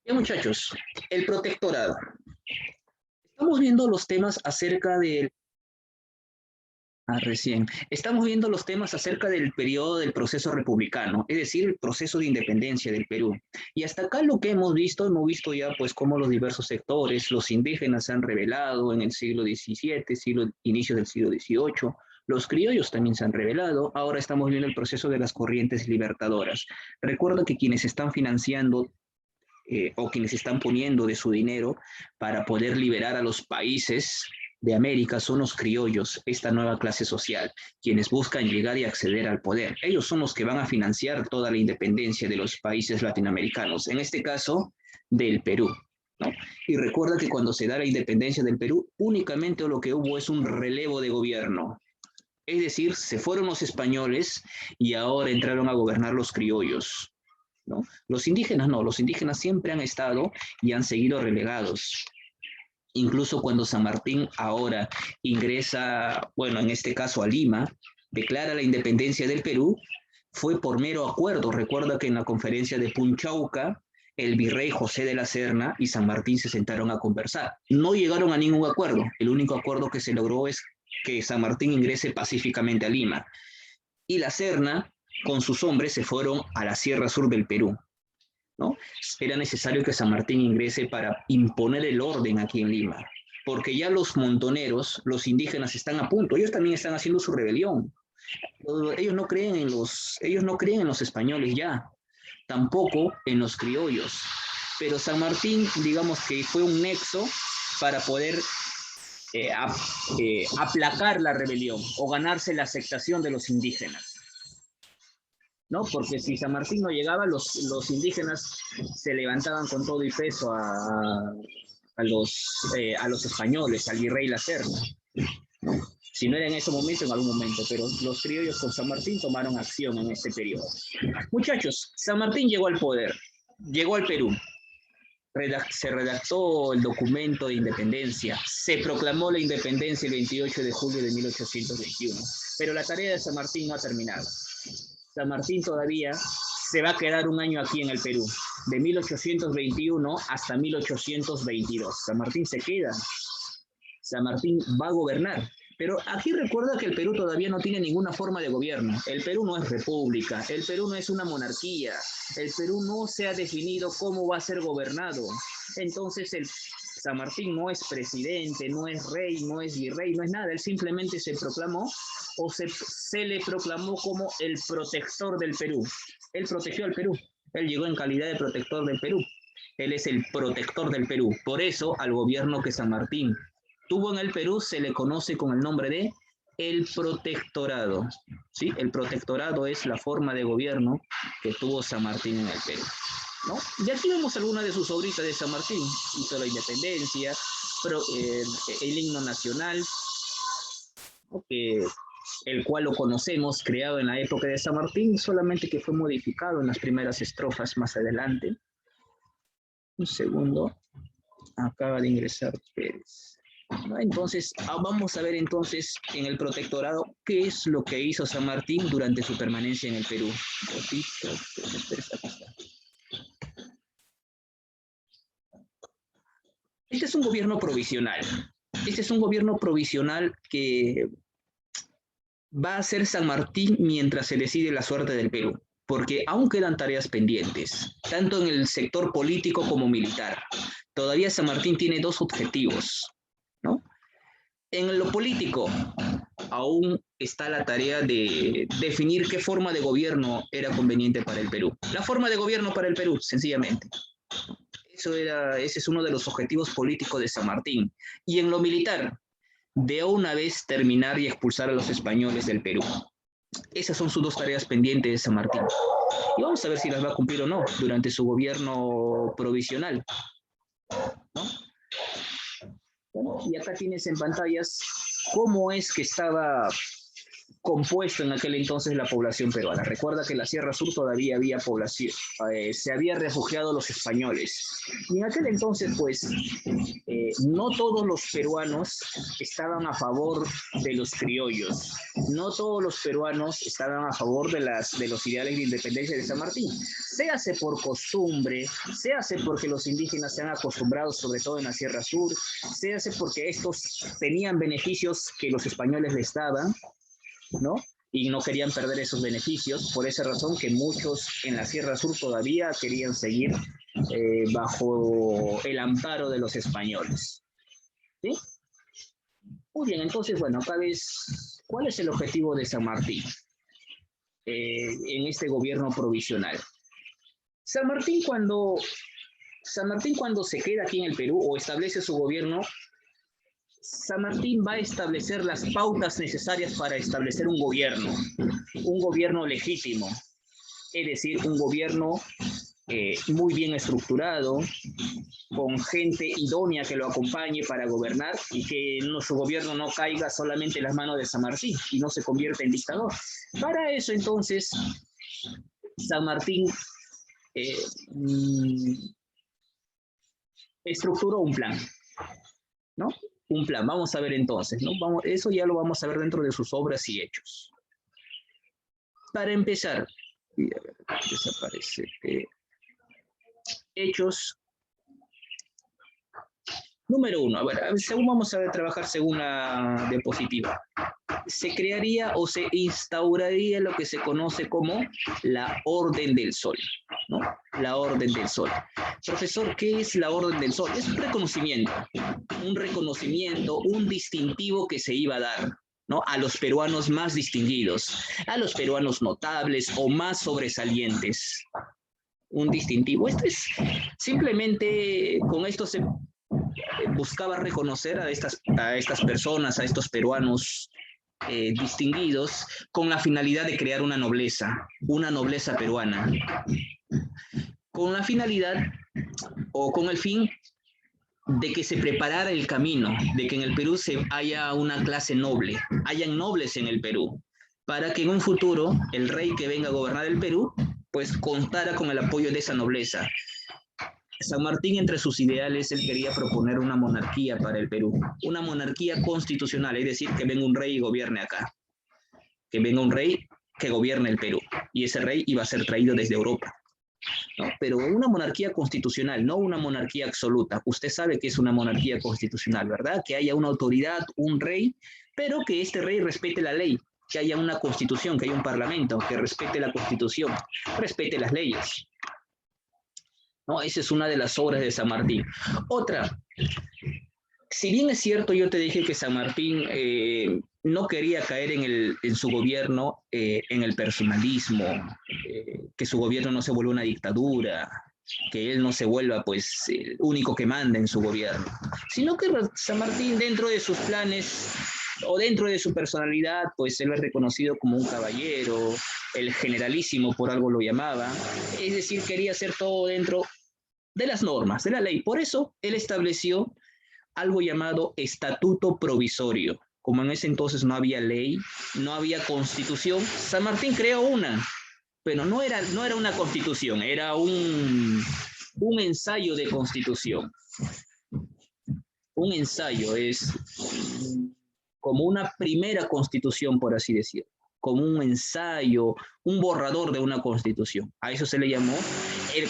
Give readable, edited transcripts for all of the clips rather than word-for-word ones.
Bien, muchachos, el protectorado. Estamos viendo los temas acerca del... Estamos viendo los temas acerca del periodo del proceso republicano, es decir, el proceso de independencia del Perú. Y hasta acá lo que hemos visto ya pues cómo los diversos sectores, los indígenas se han rebelado en el siglo XVII, inicio del siglo XVIII, los criollos también se han rebelado, ahora estamos viendo el proceso de las corrientes libertadoras. Recuerda que quienes están financiando o quienes están poniendo de su dinero para poder liberar a los países de América son los criollos, esta nueva clase social, quienes buscan llegar y acceder al poder. Ellos son los que van a financiar toda la independencia de los países latinoamericanos, en este caso del Perú. ¿No? Y recuerda que cuando se da la independencia del Perú, únicamente lo que hubo es un relevo de gobierno. Es decir, se fueron los españoles y ahora entraron a gobernar los criollos. ¿No? Los indígenas no, los indígenas siempre han estado y han seguido relegados. Incluso cuando San Martín ahora ingresa, bueno, en este caso a Lima, declara la independencia del Perú, fue por mero acuerdo. Recuerda que en la conferencia de Punchauca, el virrey José de la Serna y San Martín se sentaron a conversar. No llegaron a ningún acuerdo. El único acuerdo que se logró es que San Martín ingrese pacíficamente a Lima. Y la Serna, con sus hombres, se fueron a la Sierra Sur del Perú. ¿No? Era necesario que San Martín ingrese para imponer el orden aquí en Lima, porque ya los montoneros, los indígenas están a punto, ellos también están haciendo su rebelión. Ellos no creen en los españoles ya, tampoco en los criollos. Pero San Martín, digamos que fue un nexo para poder aplacar la rebelión o ganarse la aceptación de los indígenas. ¿No? Porque si San Martín no llegaba, los indígenas se levantaban con todo y peso a los españoles, al virrey La Serna. ¿No? Si no era en ese momento, en algún momento, pero los criollos con San Martín tomaron acción en este periodo. Muchachos, San Martín llegó al poder, llegó al Perú, se redactó el documento de independencia, se proclamó la independencia el 28 de julio de 1821, pero la tarea de San Martín no ha terminado. San Martín todavía se va a quedar un año aquí en el Perú, de 1821 hasta 1822. San Martín se queda, San Martín va a gobernar. Pero aquí recuerda que el Perú todavía no tiene ninguna forma de gobierno. El Perú no es república, el Perú no es una monarquía, el Perú no se ha definido cómo va a ser gobernado. Entonces San Martín no es presidente, no es rey, no es virrey, no es nada. Él simplemente se proclamó o se le proclamó como el protector del Perú. Él protegió al Perú. Él llegó en calidad de protector del Perú. Él es el protector del Perú. Por eso al gobierno que San Martín tuvo en el Perú se le conoce con el nombre de el protectorado. ¿Sí? El protectorado es la forma de gobierno que tuvo San Martín en el Perú. ¿No? Y aquí vemos algunas de sus obritas de San Martín. Hizo la independencia, el himno nacional, ¿no? El cual lo conocemos, creado en la época de San Martín, solamente que fue modificado en las primeras estrofas más adelante. Un segundo, acaba de ingresar Pérez. ¿No? Entonces, vamos a ver entonces en el protectorado qué es lo que hizo San Martín durante su permanencia en el Perú. Este es un gobierno provisional. Este es un gobierno provisional que va a ser San Martín mientras se decide la suerte del Perú, porque aún quedan tareas pendientes, tanto en el sector político como militar. Todavía San Martín tiene dos objetivos, ¿no? En lo político, aún está la tarea de definir qué forma de gobierno era conveniente para el Perú. La forma de gobierno para el Perú, sencillamente. Ese es uno de los objetivos políticos de San Martín. Y en lo militar, de una vez terminar y expulsar a los españoles del Perú. Esas son sus dos tareas pendientes de San Martín. Y vamos a ver si las va a cumplir o no durante su gobierno provisional. ¿No? Bueno, y acá tienes en pantallas cómo es que estaba compuesto en aquel entonces la población peruana. Recuerda que en la Sierra Sur todavía había población, se habían refugiado los españoles. Y en aquel entonces, pues, no todos los peruanos estaban a favor de los criollos. No todos los peruanos estaban a favor de los ideales de independencia de San Martín. Séase por costumbre, séase porque los indígenas se han acostumbrado, sobre todo en la Sierra Sur, séase porque estos tenían beneficios que los españoles les daban, ¿no? Y no querían perder esos beneficios, por esa razón que muchos en la Sierra Sur todavía querían seguir bajo el amparo de los españoles. ¿Sí? Muy bien, entonces, bueno, ¿cuál es el objetivo de San Martín en este gobierno provisional? San Martín cuando se queda aquí en el Perú o establece su gobierno, San Martín va a establecer las pautas necesarias para establecer un gobierno legítimo, es decir, un gobierno muy bien estructurado, con gente idónea que lo acompañe para gobernar y que su gobierno no caiga solamente en las manos de San Martín y no se convierta en dictador. Para eso, entonces, San Martín estructuró un plan, ¿no? Un plan, vamos a ver entonces, ¿no? Eso ya lo vamos a ver dentro de sus obras y hechos. Para empezar, y a ver, desaparece. Hechos. Número 1, a ver, vamos a trabajar según la diapositiva. Se crearía o se instauraría lo que se conoce como la Orden del Sol, ¿no? La Orden del Sol. Profesor, ¿qué es la Orden del Sol? Es un reconocimiento, un distintivo que se iba a dar, ¿no? A los peruanos más distinguidos, a los peruanos notables o más sobresalientes. Un distintivo. Esto es simplemente, con esto se buscaba reconocer a estas personas, a estos peruanos distinguidos, con la finalidad de crear una nobleza peruana, con la finalidad o con el fin de que se preparara el camino, de que en el Perú haya una clase noble, hayan nobles en el Perú, para que en un futuro el rey que venga a gobernar el Perú, pues contara con el apoyo de esa nobleza. San Martín, entre sus ideales, él quería proponer una monarquía para el Perú, una monarquía constitucional, es decir, que venga un rey y gobierne acá, que venga un rey que gobierne el Perú, y ese rey iba a ser traído desde Europa, ¿no? Pero una monarquía constitucional, no una monarquía absoluta. Usted sabe que es una monarquía constitucional, ¿verdad? Que haya una autoridad, un rey, pero que este rey respete la ley, que haya una constitución, que haya un parlamento, que respete la constitución, respete las leyes. ¿No? Esa es una de las obras de San Martín. Otra, si bien es cierto, yo te dije que San Martín no quería caer en su gobierno en el personalismo, que su gobierno no se vuelva una dictadura, que él no se vuelva pues el único que manda en su gobierno, sino que San Martín, dentro de sus planes o dentro de su personalidad, pues él es reconocido como un caballero, el generalísimo, por algo lo llamaba, es decir, quería hacer todo dentro de las normas, de la ley. Por eso él estableció algo llamado estatuto provisorio. Como en ese entonces no había ley, no había constitución, San Martín creó una, pero no era una constitución, era un ensayo de constitución. Un ensayo es como una primera constitución, por así decirlo, como un ensayo, un borrador de una constitución. A eso se le llamó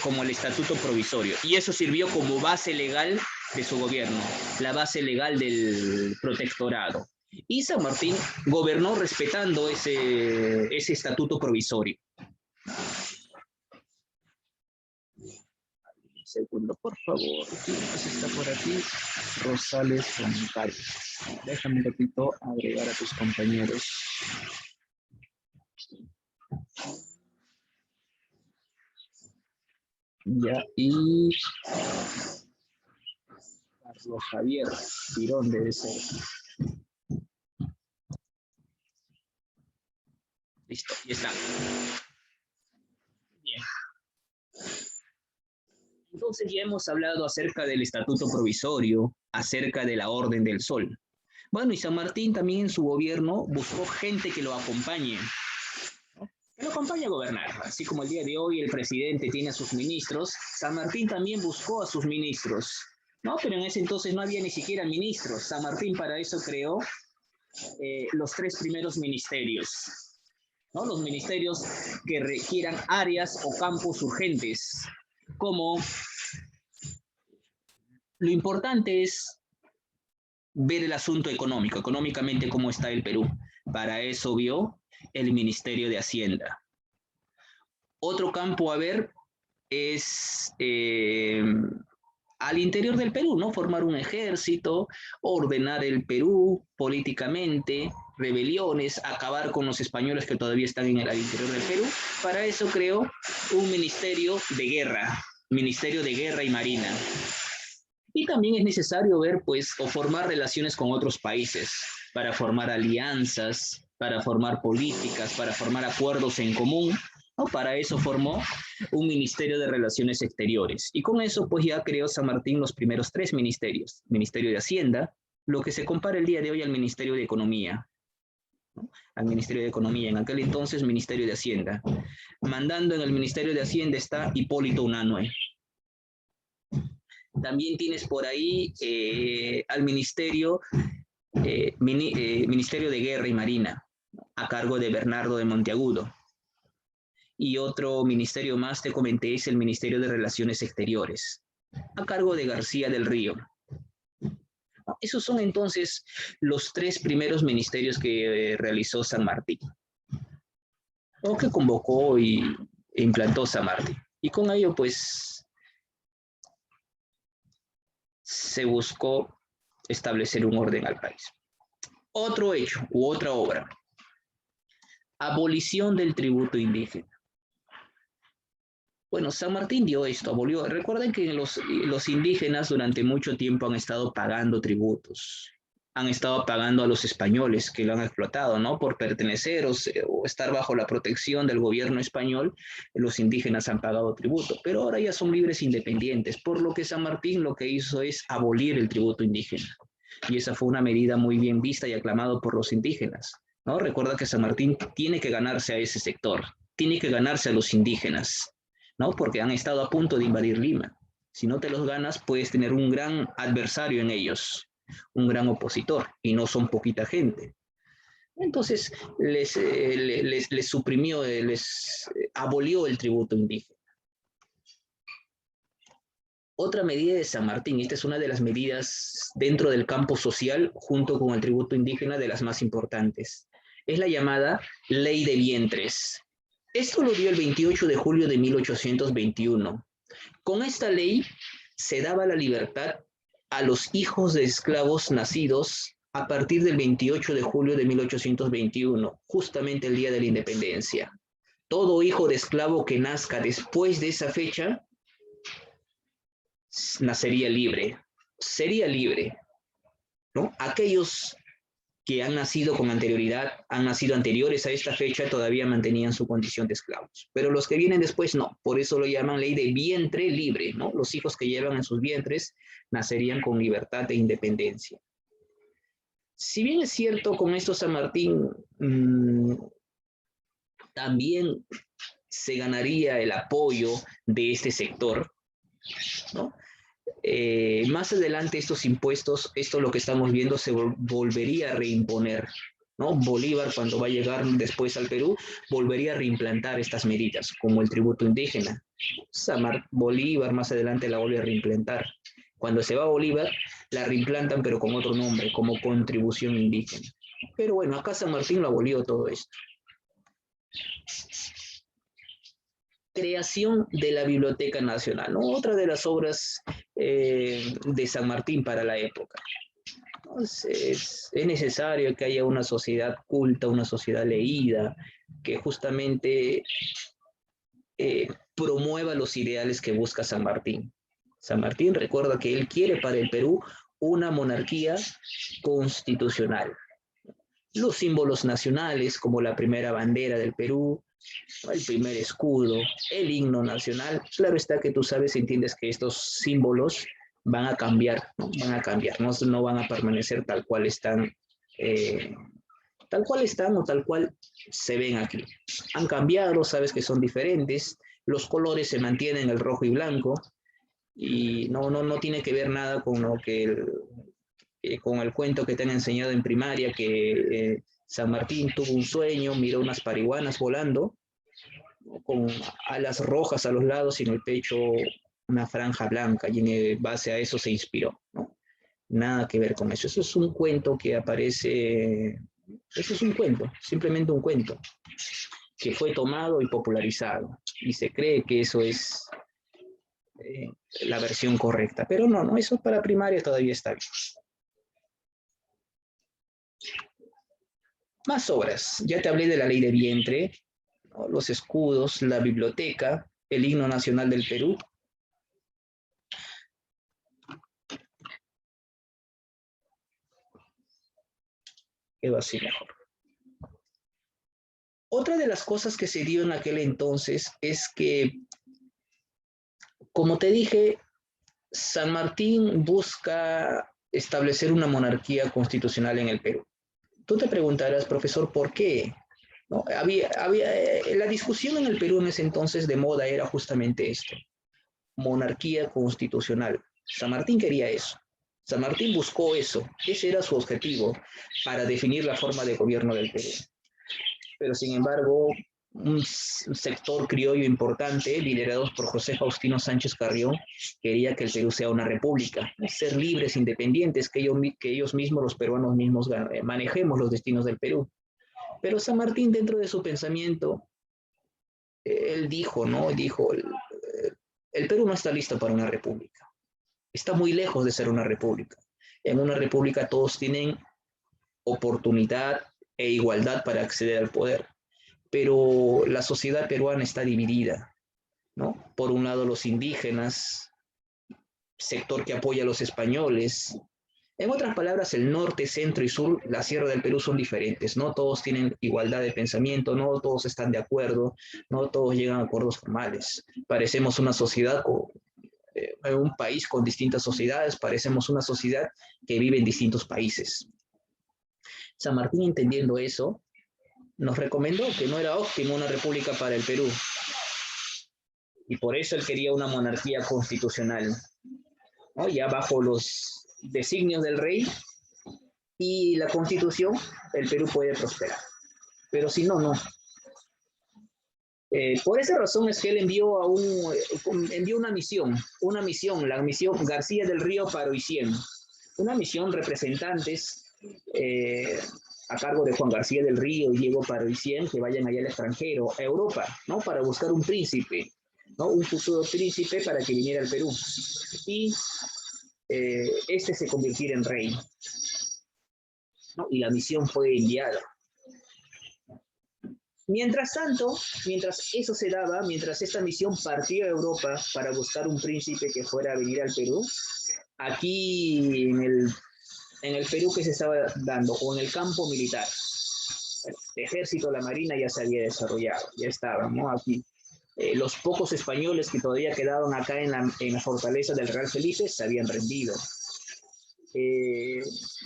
como el estatuto provisorio. Y eso sirvió como base legal de su gobierno, la base legal del protectorado. Y San Martín gobernó respetando ese estatuto provisorio. Un segundo, por favor. ¿Quién más está por aquí? Rosales Roncario. Déjame un ratito agregar a tus compañeros. Ya, y Carlos Javier Tirón debe ser. Listo, y está. Bien. Entonces ya hemos hablado acerca del estatuto provisorio, acerca de la Orden del Sol. Bueno, y San Martín también en su gobierno buscó gente que lo acompañe, que lo acompañe a gobernar. Así como el día de hoy el presidente tiene a sus ministros, San Martín también buscó a sus ministros, ¿no? Pero en ese entonces no había ni siquiera ministros. San Martín para eso creó los tres primeros ministerios, ¿no? Los ministerios que requieran áreas o campos urgentes, como lo importante es ver el asunto económico, económicamente cómo está el Perú. Para eso vio el Ministerio de Hacienda. Otro campo a ver es al interior del Perú, ¿no? Formar un ejército, ordenar el Perú políticamente, rebeliones, acabar con los españoles que todavía están en el interior del Perú. Para eso creó un Ministerio de Guerra y Marina. Y también es necesario ver, pues, o formar relaciones con otros países para formar alianzas, para formar políticas, para formar acuerdos en común, ¿no? Para eso formó un Ministerio de Relaciones Exteriores. Y con eso, pues, ya creó San Martín los primeros tres ministerios. Ministerio de Hacienda, lo que se compara el día de hoy al Ministerio de Economía, ¿no? Al Ministerio de Economía, en aquel entonces Ministerio de Hacienda. Mandando en el Ministerio de Hacienda está Hipólito Unanue. También tienes por ahí al Ministerio de Guerra y Marina, a cargo de Bernardo de Monteagudo. Y otro ministerio más, te comenté, es el Ministerio de Relaciones Exteriores, a cargo de García del Río. Esos son entonces los tres primeros ministerios que realizó San Martín, o que convocó e implantó San Martín. Y con ello, pues, se buscó establecer un orden al país. Otro hecho u otra obra, abolición del tributo indígena. Bueno, San Martín dio esto, abolió. Recuerden que los indígenas durante mucho tiempo han estado pagando tributos, han estado pagando a los españoles que lo han explotado, ¿no? Por pertenecer o estar bajo la protección del gobierno español, los indígenas han pagado tributo, pero ahora ya son libres e independientes, por lo que San Martín lo que hizo es abolir el tributo indígena. Y esa fue una medida muy bien vista y aclamada por los indígenas, ¿no? Recuerda que San Martín tiene que ganarse a ese sector, tiene que ganarse a los indígenas, ¿no? Porque han estado a punto de invadir Lima. Si no te los ganas, puedes tener un gran adversario en ellos, un gran opositor, y no son poquita gente. Entonces les suprimió, les abolió el tributo indígena. Otra medida de San Martín, esta es una de las medidas dentro del campo social, junto con el tributo indígena, de las más importantes. Es la llamada Ley de Vientres. Esto lo dio el 28 de julio de 1821. Con esta ley se daba la libertad a los hijos de esclavos nacidos a partir del 28 de julio de 1821, justamente el día de la independencia. Todo hijo de esclavo que nazca después de esa fecha nacería libre, sería libre, ¿no? Aquellos que han nacido con anterioridad, han nacido anteriores a esta fecha, todavía mantenían su condición de esclavos. Pero los que vienen después no, por eso lo llaman ley de vientre libre, ¿no? Los hijos que llevan en sus vientres nacerían con libertad e independencia. Si bien es cierto, con esto San Martín también se ganaría el apoyo de este sector, ¿no? Más adelante estos impuestos, esto lo que estamos viendo, se volvería a reimponer, ¿no? Bolívar, cuando va a llegar después al Perú, volvería a reimplantar estas medidas, como el tributo indígena. Bolívar más adelante la vuelve a reimplantar. Cuando se va a Bolívar, la reimplantan, pero con otro nombre, como contribución indígena. Pero bueno, acá San Martín lo abolió todo esto. Creación de la Biblioteca Nacional, ¿no? Otra de las obras de San Martín para la época. Entonces, es necesario que haya una sociedad culta, una sociedad leída, que justamente promueva los ideales que busca San Martín. San Martín recuerda que él quiere para el Perú una monarquía constitucional. Los símbolos nacionales, como la primera bandera del Perú, el primer escudo, el himno nacional, claro está que tú sabes, entiendes que estos símbolos van a cambiar, ¿no? Van a cambiar, no van a permanecer tal cual están tal cual están o tal cual se ven aquí. Han cambiado, sabes que son diferentes, los colores se mantienen el rojo y blanco, y no tiene que ver nada con lo que con el cuento que te han enseñado en primaria, que San Martín tuvo un sueño, miró unas parihuanas volando, ¿no? Con alas rojas a los lados y en el pecho una franja blanca, y en base a eso se inspiró, ¿no? Nada que ver con eso. Eso es un cuento que aparece, eso es un cuento, simplemente un cuento, que fue tomado y popularizado, y se cree que eso es eh, la versión correcta, pero no, eso para primaria todavía está bien. Más obras, ya te hablé de la ley de vientre, ¿no? Los escudos, la biblioteca, el himno nacional del Perú. Quedó así mejor. Otra de las cosas que se dio en aquel entonces es que, como te dije, San Martín busca establecer una monarquía constitucional en el Perú. Tú te preguntarás, profesor, ¿por qué? ¿No? La discusión en el Perú en ese entonces de moda era justamente esto, monarquía constitucional. San Martín quería eso. San Martín buscó eso. Ese era su objetivo para definir la forma de gobierno del Perú. Pero sin embargo, un sector criollo importante, liderados por José Faustino Sánchez Carrión, quería que el Perú sea una república, ser libres, independientes, que ellos mismos, los peruanos mismos, manejemos los destinos del Perú. Pero San Martín, dentro de su pensamiento, él dijo, ¿no? Dijo, el Perú no está listo para una república. Está muy lejos de ser una república. En una república todos tienen oportunidad e igualdad para acceder al poder, pero la sociedad peruana está dividida, ¿no? Por un lado los indígenas, sector que apoya a los españoles. En otras palabras, el norte, centro y sur, la Sierra del Perú son diferentes, no todos tienen igualdad de pensamiento, no todos están de acuerdo, no todos llegan a acuerdos formales. Parecemos una sociedad un país con distintas sociedades, parecemos una sociedad que vive en distintos países. San Martín, entendiendo eso, nos recomendó que no era óptimo una república para el Perú, y por eso él quería una monarquía constitucional, ¿no? Ya bajo los designios del rey y la constitución, el Perú puede prosperar, pero si no, no. Por esa razón es que él envió una misión, la misión García del Río Paroicien, una misión representantes a cargo de Juan García del Río y Diego Paroicien, que vayan allá al extranjero, a Europa, ¿no? Para buscar un príncipe, ¿no? Un futuro príncipe para que viniera al Perú y este se convirtiera en rey, ¿no? Y la misión fue enviada. Mientras tanto, mientras eso se daba, mientras esta misión partió a Europa para buscar un príncipe que fuera a venir al Perú, aquí en el Perú que se estaba dando, o en el campo militar, el ejército, la marina ya se había desarrollado, ya estaban, ¿no? Aquí. Los pocos españoles que todavía quedaban acá en la fortaleza del Real Felipe se habían rendido.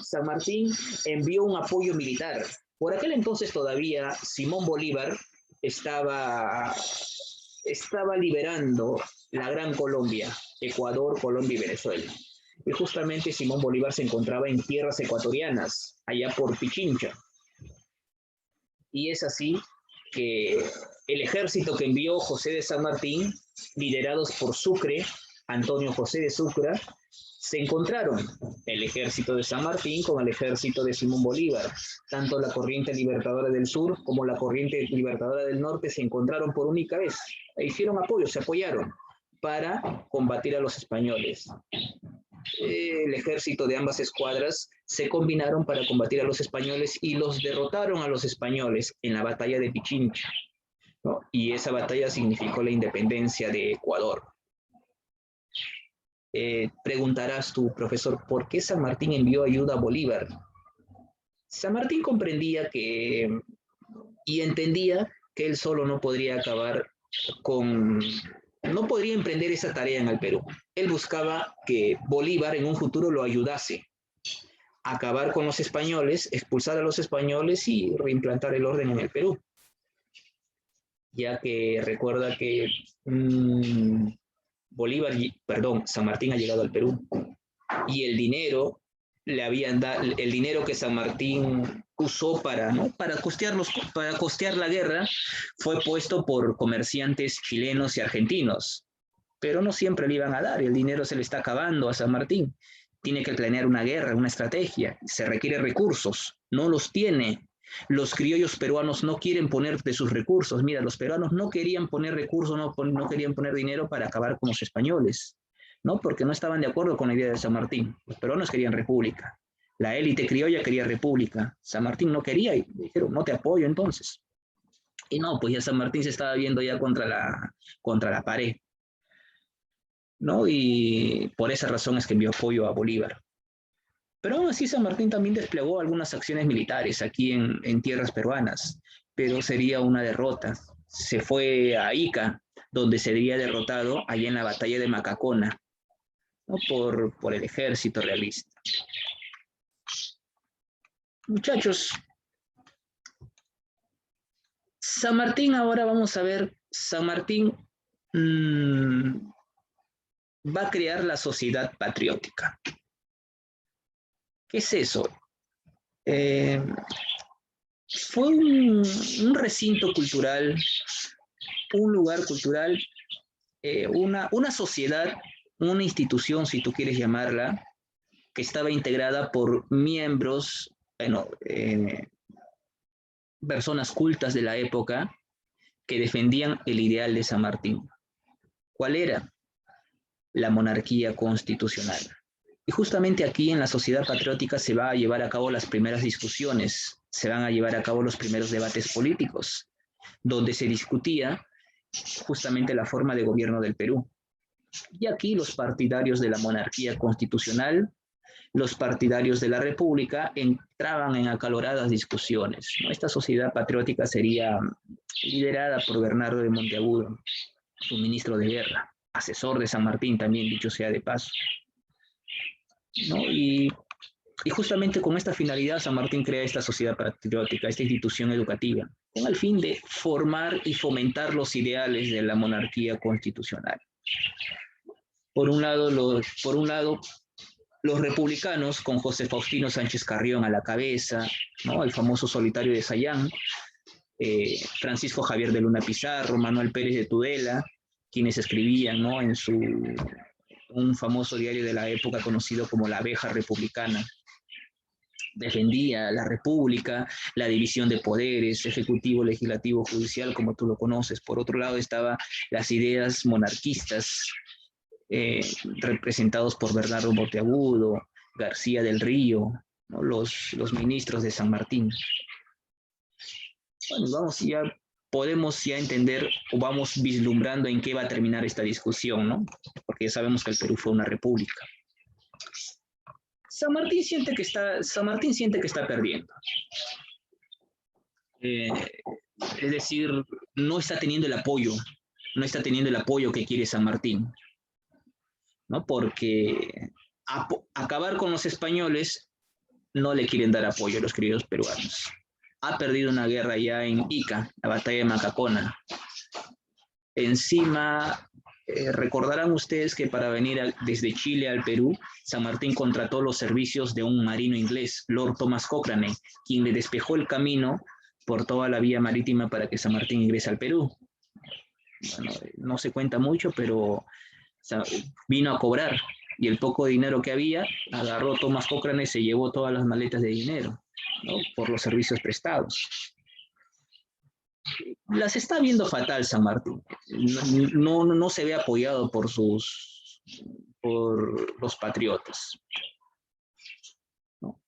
San Martín envió un apoyo militar. Por aquel entonces todavía Simón Bolívar estaba liberando la Gran Colombia, Ecuador, Colombia y Venezuela. Y justamente Simón Bolívar se encontraba en tierras ecuatorianas, allá por Pichincha. Y es así que el ejército que envió José de San Martín, liderados por Sucre, Antonio José de Sucre, se encontraron el ejército de San Martín con el ejército de Simón Bolívar. Tanto la corriente libertadora del sur como la corriente libertadora del norte se encontraron por única vez. E hicieron apoyo, se apoyaron para combatir a los españoles. El ejército de ambas escuadras se combinaron para combatir a los españoles y los derrotaron a los españoles en la batalla de Pichincha, ¿no? Y esa batalla significó la independencia de Ecuador. Preguntarás tú, profesor, ¿por qué San Martín envió ayuda a Bolívar? San Martín comprendía y entendía que él solo no podría no podría emprender esa tarea en el Perú. Él buscaba que Bolívar en un futuro lo ayudase acabar con los españoles, expulsar a los españoles y reimplantar el orden en el Perú. Ya que recuerda que San Martín ha llegado al Perú y el dinero el dinero que San Martín usó para costear la guerra fue puesto por comerciantes chilenos y argentinos, pero no siempre le iban a dar, el dinero se le está acabando a San Martín. Tiene que planear una guerra, una estrategia, se requiere recursos, no los tiene. Los criollos peruanos no quieren poner de sus recursos. Mira, los peruanos no querían poner recursos, no querían poner dinero para acabar con los españoles, ¿no? Porque no estaban de acuerdo con la idea de San Martín. Los peruanos querían república. La élite criolla quería república. San Martín no quería y dijeron, no te apoyo entonces. Y no, pues ya San Martín se estaba viendo ya contra la pared, ¿no? Y por esa razón es que envió apoyo a Bolívar. Pero aún así San Martín también desplegó algunas acciones militares aquí en tierras peruanas, pero sería una derrota. Se fue a Ica, donde sería derrotado allá en la batalla de Macacona, ¿no? por el ejército realista. Muchachos, San Martín, ahora vamos a ver, San Martín va a crear la Sociedad Patriótica. ¿Qué es eso? Fue un recinto cultural, un lugar cultural, una sociedad, una institución, si tú quieres llamarla, que estaba integrada por miembros, personas cultas de la época que defendían el ideal de San Martín. ¿Cuál era? La monarquía constitucional. Y justamente aquí en la Sociedad Patriótica se va a llevar a cabo las primeras discusiones, se van a llevar a cabo los primeros debates políticos, donde se discutía justamente la forma de gobierno del Perú. Y aquí los partidarios de la monarquía constitucional, los partidarios de la república entraban en acaloradas discusiones, ¿no? Esta Sociedad Patriótica sería liderada por Bernardo de Monteagudo, su ministro de guerra, asesor de San Martín también, dicho sea de paso, ¿no? Y justamente con esta finalidad San Martín crea esta Sociedad Patriótica, esta institución educativa, con el fin de formar y fomentar los ideales de la monarquía constitucional. Por un lado, los republicanos, con José Faustino Sánchez Carrión a la cabeza, ¿no? El famoso solitario de Sayán, Francisco Javier de Luna Pizarro, Manuel Pérez de Tudela, quienes escribían, ¿no? en un famoso diario de la época conocido como La Abeja Republicana. Defendía la república, la división de poderes, ejecutivo, legislativo, judicial, como tú lo conoces. Por otro lado estaban las ideas monarquistas, representados por Bernardo Monteagudo, García del Río, ¿no? los ministros de San Martín. Bueno, podemos ya entender o vamos vislumbrando en qué va a terminar esta discusión, ¿no? Porque ya sabemos que el Perú fue una república. San Martín siente que está perdiendo. Es decir, no está teniendo el apoyo que quiere San Martín, ¿no? Porque acabar con los españoles no le quieren dar apoyo a los criollos peruanos. Ha perdido una guerra ya en Ica, la batalla de Macacona. Encima, recordarán ustedes que para venir desde Chile al Perú, San Martín contrató los servicios de un marino inglés, Lord Thomas Cochrane, quien le despejó el camino por toda la vía marítima para que San Martín ingrese al Perú. Bueno, no se cuenta mucho, pero vino a cobrar y el poco dinero que había, agarró Thomas Cochrane y se llevó todas las maletas de dinero, ¿no? Por los servicios prestados. Las está viendo fatal San Martín. No se ve apoyado por los patriotas, ¿no?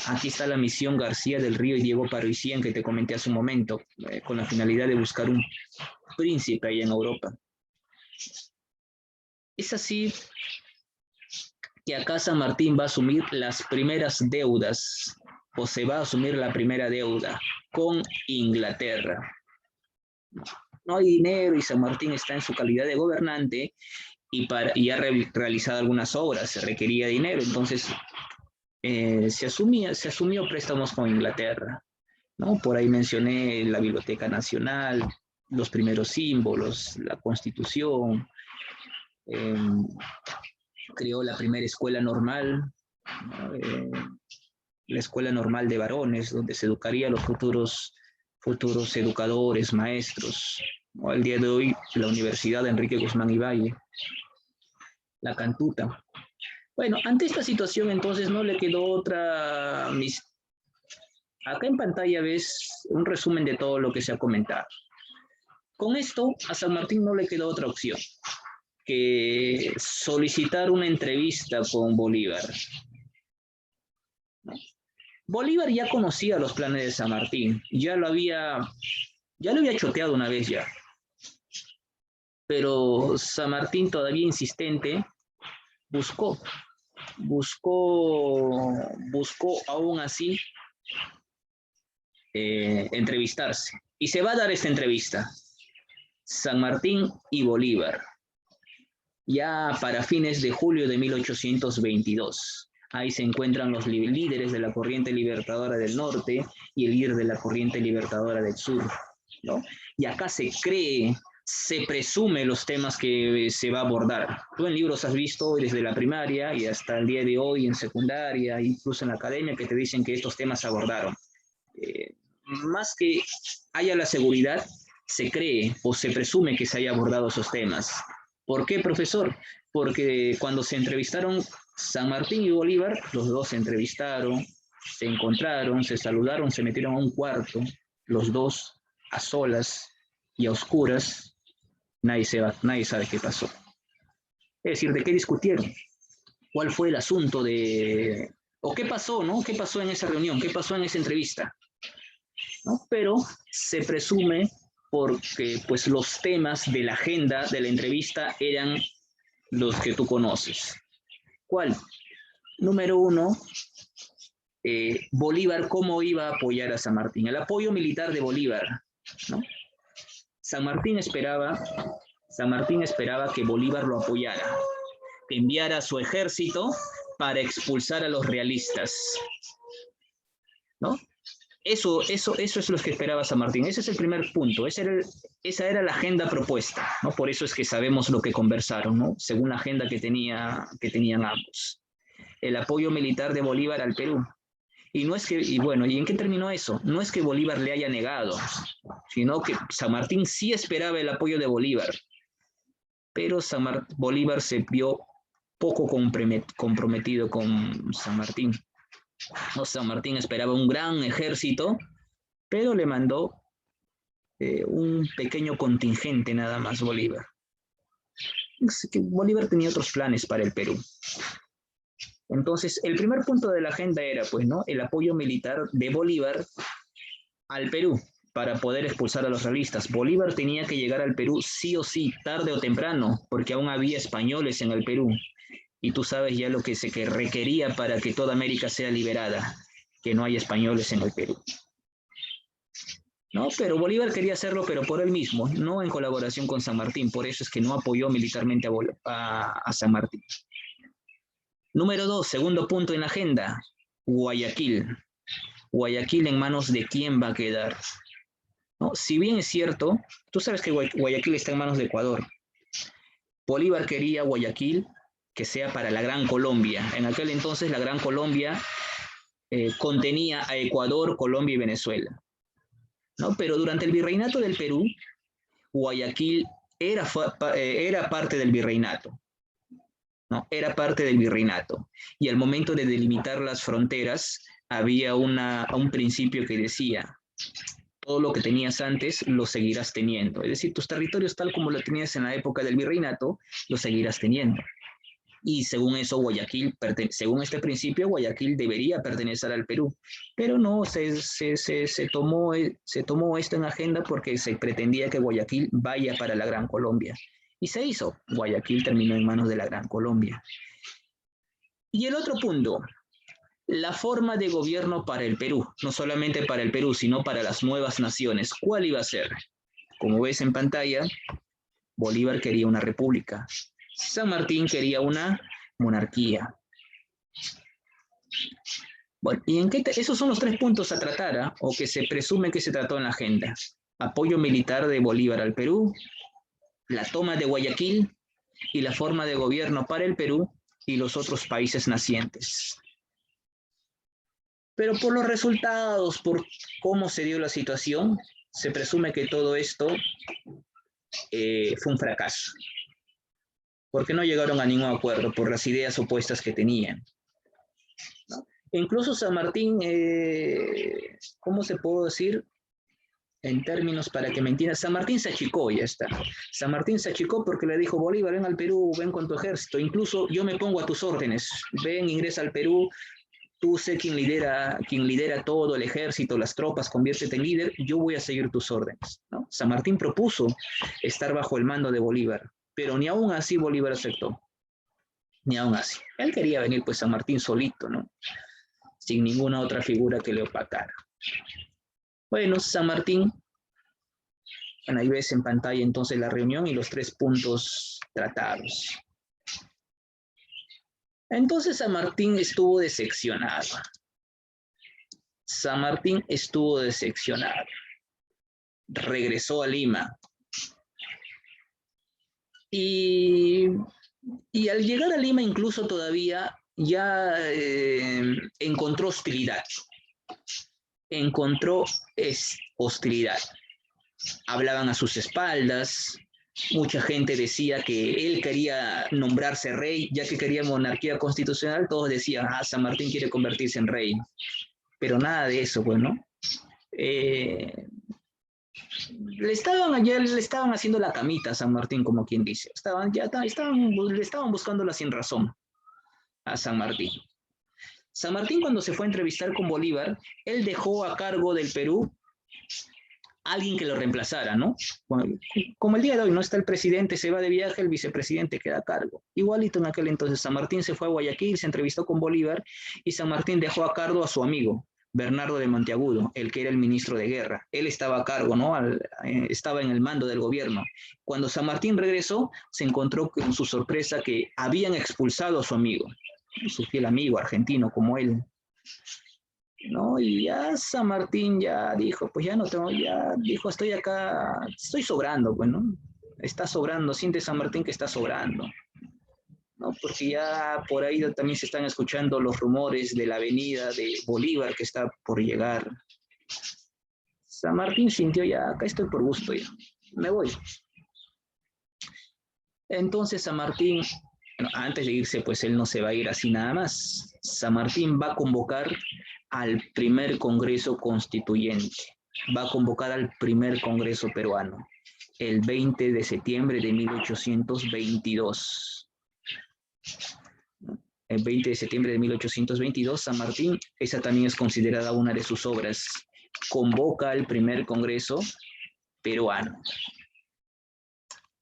Aquí está la misión García del Río y Diego Parisién que te comenté hace un momento, con la finalidad de buscar un príncipe allá en Europa. Es así que acá San Martín va a asumir las primeras deudas, o se va a asumir la primera deuda con Inglaterra. No hay dinero y San Martín está en su calidad de gobernante y ha realizado algunas obras, se requería dinero, entonces se asumió préstamos con Inglaterra, ¿no? Por ahí mencioné la Biblioteca Nacional, los primeros símbolos, la Constitución, eh, creó la primera escuela normal, ¿no? La escuela normal de varones, donde se educaría a los futuros educadores, maestros, ¿no? Al día de hoy, la Universidad de Enrique Guzmán y Valle, la Cantuta. Bueno, ante esta situación entonces no le quedó otra. Acá en pantalla ves un resumen de todo lo que se ha comentado. Con esto a San Martín no le quedó otra opción que solicitar una entrevista con Bolívar. Bolívar ya conocía los planes de San Martín, ya lo había choteado una vez ya, pero San Martín todavía insistente buscó aún así entrevistarse. Y se va a dar esta entrevista, San Martín y Bolívar, ya para fines de julio de 1822. Ahí se encuentran los líderes de la corriente libertadora del norte y el líder de la corriente libertadora del sur, ¿no? Y acá se presume los temas que se va a abordar. Tú en libros has visto desde la primaria y hasta el día de hoy en secundaria, incluso en la academia, que te dicen que estos temas se abordaron. Más que haya la seguridad, se cree o se presume que se haya abordado esos temas. ¿Por qué, profesor? Porque cuando se entrevistaron San Martín y Bolívar, los dos se entrevistaron, se encontraron, se saludaron, se metieron a un cuarto, los dos a solas y a oscuras, nadie sabe qué pasó. Es decir, ¿de qué discutieron? ¿Cuál fue el asunto de... o qué pasó, ¿no? ¿Qué pasó en esa reunión? ¿Qué pasó en esa entrevista? ¿No? Pero se presume porque pues los temas de la agenda de la entrevista eran los que tú conoces. ¿Cuál? Número uno, Bolívar, ¿cómo iba a apoyar a San Martín? El apoyo militar de Bolívar, ¿no? San Martín esperaba que Bolívar lo apoyara, que enviara su ejército para expulsar a los realistas, ¿no? Eso es lo que esperaba San Martín. Ese es el primer punto. Esa era la agenda propuesta, ¿no? Por eso es que sabemos lo que conversaron, ¿no? Según la agenda que tenían ambos. El apoyo militar de Bolívar al Perú. ¿Y en qué terminó eso? No es que Bolívar le haya negado, sino que San Martín sí esperaba el apoyo de Bolívar, pero Bolívar se vio poco comprometido con San Martín. No, San Martín esperaba un gran ejército, pero le mandó un pequeño contingente nada más Bolívar. Bolívar tenía otros planes para el Perú. Entonces, el primer punto de la agenda era, pues, ¿no? El apoyo militar de Bolívar al Perú para poder expulsar a los realistas. Bolívar tenía que llegar al Perú sí o sí, tarde o temprano, porque aún había españoles en el Perú. Y tú sabes ya lo que se requería para que toda América sea liberada, que no hay españoles en el Perú. ¿No? Pero Bolívar quería hacerlo, pero por él mismo, no en colaboración con San Martín. Por eso es que no apoyó militarmente a San Martín. Número 2, segundo punto en la agenda, Guayaquil. Guayaquil, ¿en manos de quién va a quedar? ¿No? Si bien es cierto, tú sabes que Guayaquil está en manos de Ecuador. Bolívar quería Guayaquil que sea para la Gran Colombia. En aquel entonces la Gran Colombia contenía a Ecuador, Colombia y Venezuela, ¿no? Pero durante el virreinato del Perú, Guayaquil era parte del virreinato, ¿no? Era parte del virreinato. Y al momento de delimitar las fronteras, había un principio que decía, todo lo que tenías antes lo seguirás teniendo. Es decir, tus territorios tal como lo tenías en la época del virreinato, lo seguirás teniendo. Y según eso, según este principio, Guayaquil debería pertenecer al Perú. Pero no, se tomó esto en agenda porque se pretendía que Guayaquil vaya para la Gran Colombia. Y se hizo. Guayaquil terminó en manos de la Gran Colombia. Y el otro punto, la forma de gobierno para el Perú, no solamente para el Perú, sino para las nuevas naciones. ¿Cuál iba a ser? Como ves en pantalla, Bolívar quería una república. San Martín quería una monarquía. Bueno, ¿y en qué esos son los 3 puntos a tratar, ¿ah? O que se presume que se trató en la agenda? Apoyo militar de Bolívar al Perú, la toma de Guayaquil y la forma de gobierno para el Perú y los otros países nacientes. Pero por los resultados, por cómo se dio la situación, se presume que todo esto fue un fracaso, porque no llegaron a ningún acuerdo por las ideas opuestas que tenían, ¿no? Incluso San Martín, ¿cómo se puede decir? En términos para que me entiendan, San Martín se achicó, ya está. San Martín se achicó porque le dijo, Bolívar, ven al Perú, ven con tu ejército, incluso yo me pongo a tus órdenes, ven, ingresa al Perú, tú sé quien lidera todo el ejército, las tropas, conviértete en líder, yo voy a seguir tus órdenes, ¿no? San Martín propuso estar bajo el mando de Bolívar, pero ni aún así Bolívar aceptó, ni aún así. Él quería venir pues San Martín solito, ¿no? Sin ninguna otra figura que le opacara. Bueno, San Martín, bueno, ahí ves en pantalla entonces la reunión y los 3 puntos tratados. Entonces San Martín estuvo decepcionado. San Martín estuvo decepcionado. Regresó a Lima. Y al llegar a Lima incluso todavía ya encontró hostilidad. Encontró hostilidad. Hablaban a sus espaldas. Mucha gente decía que él quería nombrarse rey, ya que quería monarquía constitucional. Todos decían, San Martín quiere convertirse en rey. Pero nada de eso, bueno. Le estaban haciendo la camita a San Martín, como quien dice. Le estaban buscando la sin razón a San Martín. San Martín, cuando se fue a entrevistar con Bolívar, él dejó a cargo del Perú alguien que lo reemplazara, ¿no? Como el día de hoy no está el presidente, se va de viaje, el vicepresidente queda a cargo. Igualito en aquel entonces, San Martín se fue a Guayaquil, se entrevistó con Bolívar y San Martín dejó a cargo a su amigo, Bernardo de Monteagudo, el que era el ministro de guerra. Él estaba a cargo, ¿no? Estaba en el mando del gobierno. Cuando San Martín regresó, se encontró con su sorpresa que habían expulsado a su amigo, su fiel amigo argentino como él, ¿no? Y ya San Martín ya dijo, pues ya no tengo, ya dijo, estoy acá, estoy sobrando, pues, ¿no? Está sobrando, siente San Martín que está sobrando, ¿no? Porque ya por ahí también se están escuchando los rumores de la avenida de Bolívar que está por llegar. San Martín sintió ya, acá estoy por gusto ya, me voy. Entonces San Martín, bueno, antes de irse, pues él no se va a ir así nada más. San Martín va a convocar al primer Congreso Constituyente, va a convocar al primer Congreso peruano, el 20 de septiembre de 1822. El 20 de septiembre de 1822, San Martín, esa también es considerada una de sus obras, convoca al primer Congreso peruano.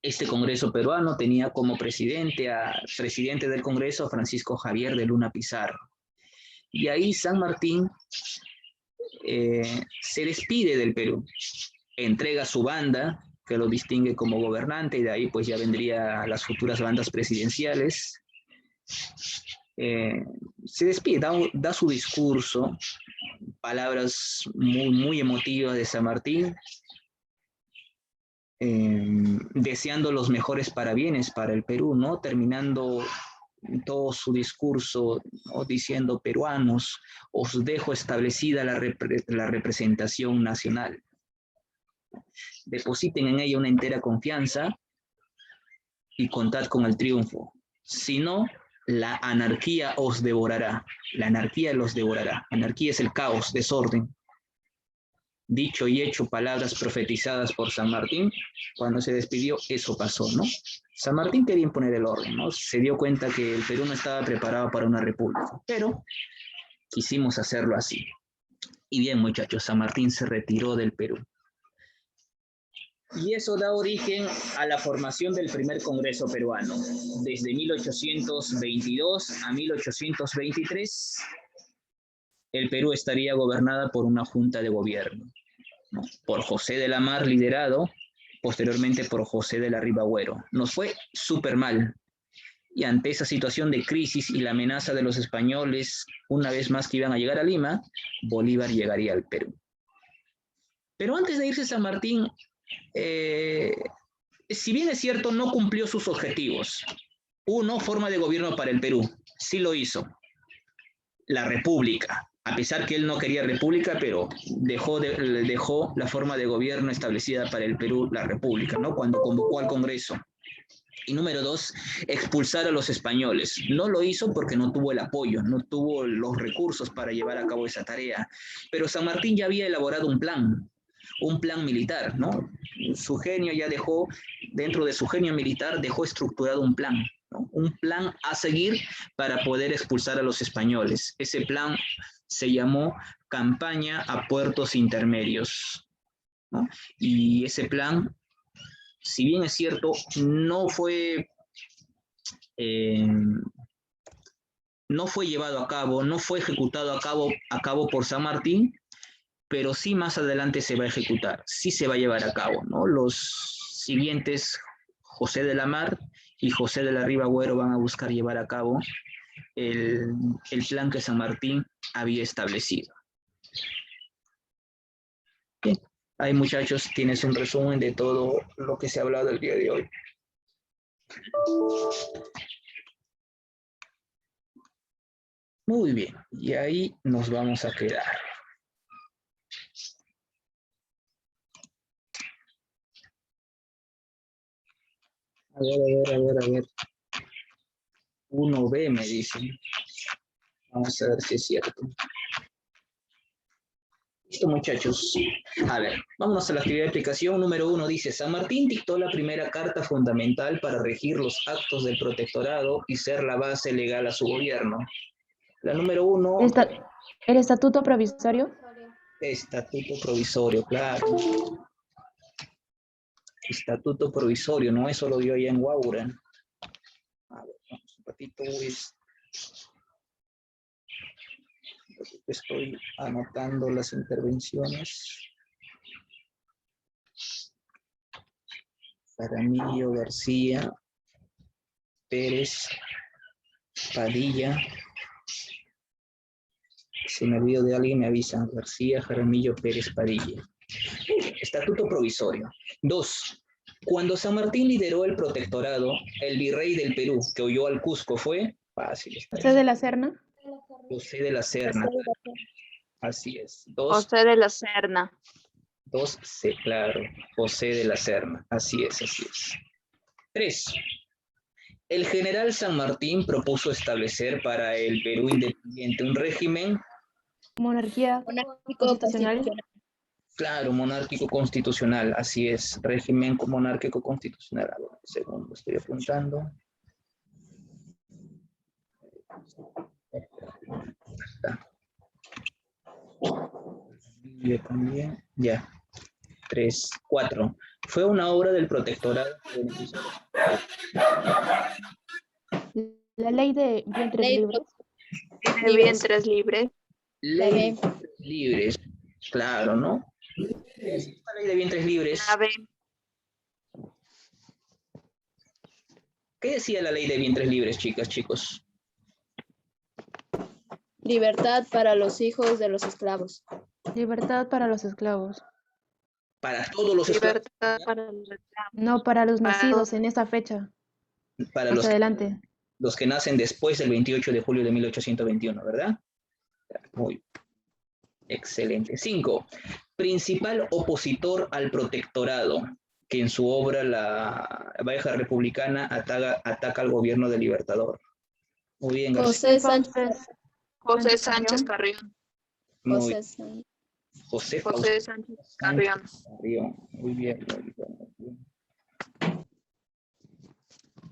Este Congreso peruano tenía como presidente del Congreso a Francisco Javier de Luna Pizarro. Y ahí San Martín se despide del Perú, entrega su banda, que lo distingue como gobernante, y de ahí pues ya vendría las futuras bandas presidenciales. Se despide, da su discurso, palabras muy, muy emotivas de San Martín, deseando los mejores parabienes para el Perú, ¿no? Terminando todo su discurso, ¿no? Diciendo, peruanos, os dejo establecida la representación nacional. Depositen en ella una entera confianza y contad con el triunfo. Si no, la anarquía os devorará. La anarquía los devorará. Anarquía es el caos, desorden. Dicho y hecho, palabras profetizadas por San Martín. Cuando se despidió, eso pasó, ¿no? San Martín quería imponer el orden, ¿no? Se dio cuenta que el Perú no estaba preparado para una república, pero quisimos hacerlo así. Y bien, muchachos, San Martín se retiró del Perú. Y eso da origen a la formación del primer Congreso peruano. Desde 1822 a 1823, el Perú estaría gobernada por una junta de gobierno, ¿no? Por José de la Mar liderado, posteriormente por José de la Riva Agüero. Nos fue súper mal. Y ante esa situación de crisis y la amenaza de los españoles, una vez más que iban a llegar a Lima, Bolívar llegaría al Perú. Pero antes de irse San Martín, si bien es cierto, no cumplió sus objetivos. Uno, forma de gobierno para el Perú. Sí lo hizo. La república. A pesar que él no quería república, pero dejó la forma de gobierno establecida para el Perú, la república, ¿no? Cuando convocó al Congreso. Y número dos, expulsar a los españoles. No lo hizo porque no tuvo el apoyo, no tuvo los recursos para llevar a cabo esa tarea. Pero San Martín ya había elaborado un plan militar, ¿no? Su genio ya dejó, dentro de su genio militar, dejó estructurado un plan, ¿no? Un plan a seguir para poder expulsar a los españoles. Ese plan se llamó Campaña a Puertos Intermedios, ¿no? Y ese plan, si bien es cierto, no fue llevado a cabo, no fue ejecutado a cabo por San Martín, pero sí más adelante se va a ejecutar, sí se va a llevar a cabo, ¿no? Los siguientes, José de la Mar y José de la Riva-Agüero, van a buscar llevar a cabo el plan que San Martín había establecido. Bien. Ahí, muchachos, tienes un resumen de todo lo que se ha hablado el día de hoy. Muy bien, y ahí nos vamos a quedar. A ver. 1B me dicen. Vamos a ver si es cierto. Listo, muchachos. A ver, vámonos a la actividad de aplicación. Número 1 dice, San Martín dictó la primera carta fundamental para regir los actos del protectorado y ser la base legal a su gobierno. La número 1... ¿El estatuto provisorio? Estatuto provisorio, claro. Estatuto provisorio, ¿no? Eso lo dio allá en Guaura. A ver, vamos un ratito, estoy anotando las intervenciones. Jaramillo, García, Pérez, Padilla. Si me olvido de alguien, me avisan. García, Jaramillo, Pérez, Padilla. Estatuto provisorio. 2. Cuando San Martín lideró el protectorado, el virrey del Perú que huyó al Cusco fue... Fácil. ¿José de la Serna? José de la Serna. Así es. 2. José de la Serna. 2, sí, claro. José de la Serna. Así es. 3. El general San Martín propuso establecer para el Perú independiente un régimen... Monarquía constitucional. Claro, monárquico constitucional, así es, régimen monárquico constitucional. A ver, un segundo, estoy apuntando. Está. Yo también, ya. 3, 4. Fue una obra del protectorado. La ley de vientres libres. De vientres libres. Ley de libres, claro, ¿no? La ley de vientres libres. ¿Qué decía la ley de vientres libres, chicas, chicos? Libertad para los hijos de los esclavos. Libertad para los esclavos. Para todos los esclavos. Para los esclavos. No, para los nacidos en esa fecha. Para Más adelante. Los que nacen después del 28 de julio de 1821, ¿verdad? Muy excelente. 5. Principal opositor al protectorado, que en su obra La Baja Republicana ataca al gobierno del Libertador. Muy bien, García. José Sánchez Carrión. José Sánchez Carrión. Muy bien.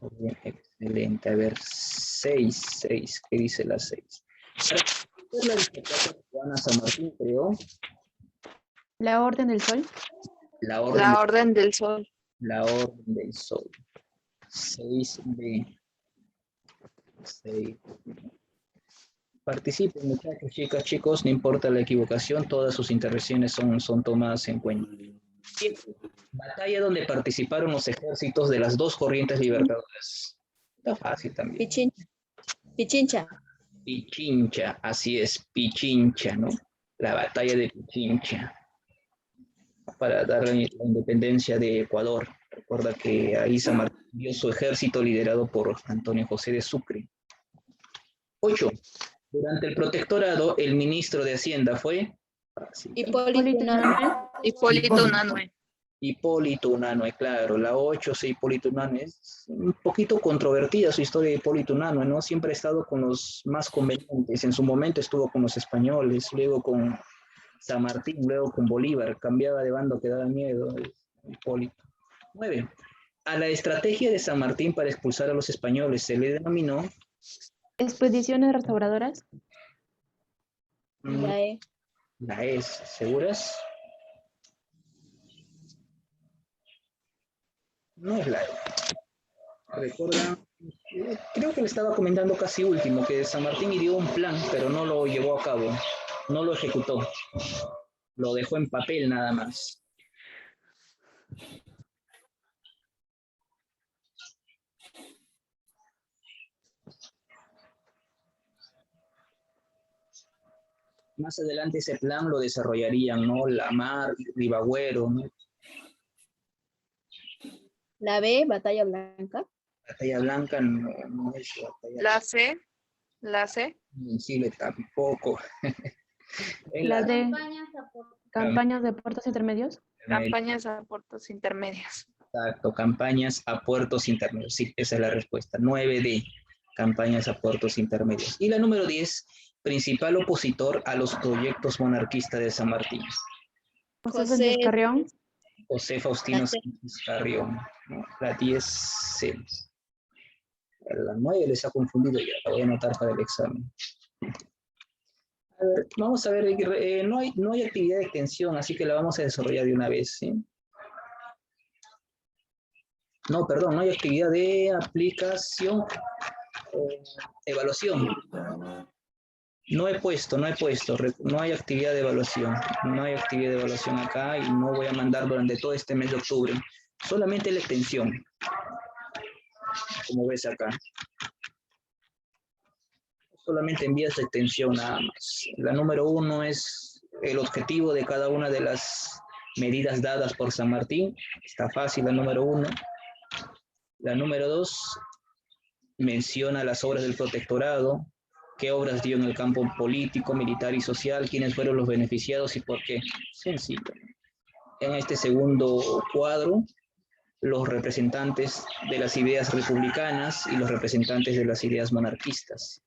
Muy bien, excelente. A ver, 6. ¿Qué dice la 6? La dictadura cubana San Martín creó la Orden del Sol. La Orden del Sol. La Orden del Sol. 6B. 6. Participen, muchachos, chicas, chicos, no importa la equivocación, todas sus intervenciones son tomadas en cuenta. Batalla donde participaron los ejércitos de las dos corrientes libertadoras. Está fácil también. Pichincha. Pichincha. Pichincha, así es, Pichincha, ¿no? La batalla de Pichincha. Para dar la independencia de Ecuador. Recuerda que ahí San Martín dio su ejército liderado por Antonio José de Sucre. 8. Durante el protectorado, el ministro de Hacienda fue Hipólito Unanue. Hipólito Unanue. Hipólito Unanue, claro. La 8, sí, Hipólito Unanue. Es un poquito controvertida su historia de Hipólito Unanue, ¿no? Siempre ha estado con los más convenientes. En su momento estuvo con los españoles, luego con San Martín, luego con Bolívar. Cambiaba de bando que daba miedo. Hipólito. 9. A la estrategia de San Martín para expulsar a los españoles se le denominó Expediciones restauradoras. La E. La E, ¿seguras? No es la E. Recuerda, creo que le estaba comentando casi último, que San Martín ideó un plan, pero no lo llevó a cabo, no lo ejecutó. Lo dejó en papel nada más. Más adelante ese plan lo desarrollarían, ¿no? Lamar, Ribagüero, ¿no? La B, Batalla Blanca. Batalla Blanca no es batalla. La C. La C. Chile tampoco. La D. Campañas de puertos intermedios. Campañas a puertos intermedios. Exacto, campañas a puertos intermedios. Sí, esa es la respuesta. 9D, campañas a puertos intermedios. Y la número 10, principal opositor a los proyectos monarquistas de San Martín. José Sánchez Carrión. José Faustino Sánchez Carrión, ¿no? La 10 C. La 9 les ha confundido ya, la voy a anotar para el examen. A ver, vamos a ver, no hay actividad de extensión, así que la vamos a desarrollar de una vez, ¿sí? No, perdón, no hay actividad de aplicación, evaluación. No he puesto, no hay actividad de evaluación. No hay actividad de evaluación acá y no voy a mandar durante todo este mes de octubre. Solamente la extensión, como ves acá. Solamente envías la extensión nada más. La número 1 es el objetivo de cada una de las medidas dadas por San Martín. Está fácil la número 1. La número 2 menciona las obras del protectorado, qué obras dio en el campo político, militar y social, quiénes fueron los beneficiados y por qué. Sencillo. En este segundo cuadro, los representantes de las ideas republicanas y los representantes de las ideas monarquistas.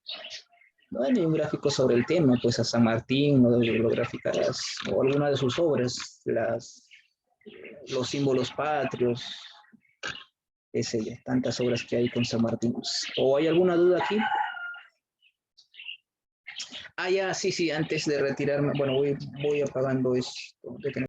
No hay un gráfico sobre el tema, pues a San Martín no lo graficarás, o alguna de sus obras, los símbolos patrios, tantas obras que hay con San Martín. ¿O hay alguna duda aquí? Ah, ya, sí, antes de retirarme, bueno, voy apagando esto.